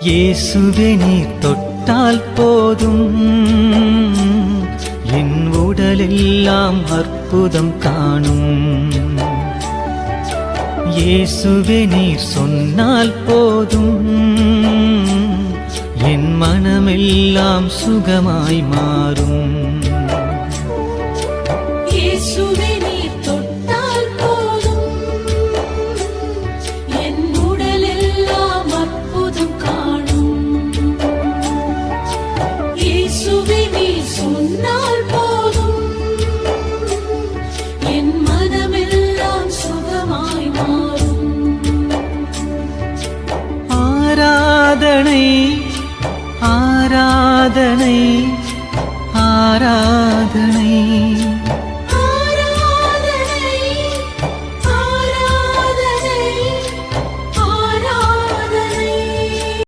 இயேசுவே நீர் தொட்டால் போதும் என் உடலெல்லாம் அற்புதம் காணும். இயேசுவே நீர் சொன்னால் போதும் என் மனமெல்லாம் சுகமாய் மாறும். இயேசுவே நீர் தொட்டால் போதும் என் உடலெல்லாம் அற்புதம் காணும். இயேசுவே நீர் சொன்னால் போதும் என் மனமெல்லாம் சுகமாய் மாறும். ஆராதனை ஆராதனை ஆராதனை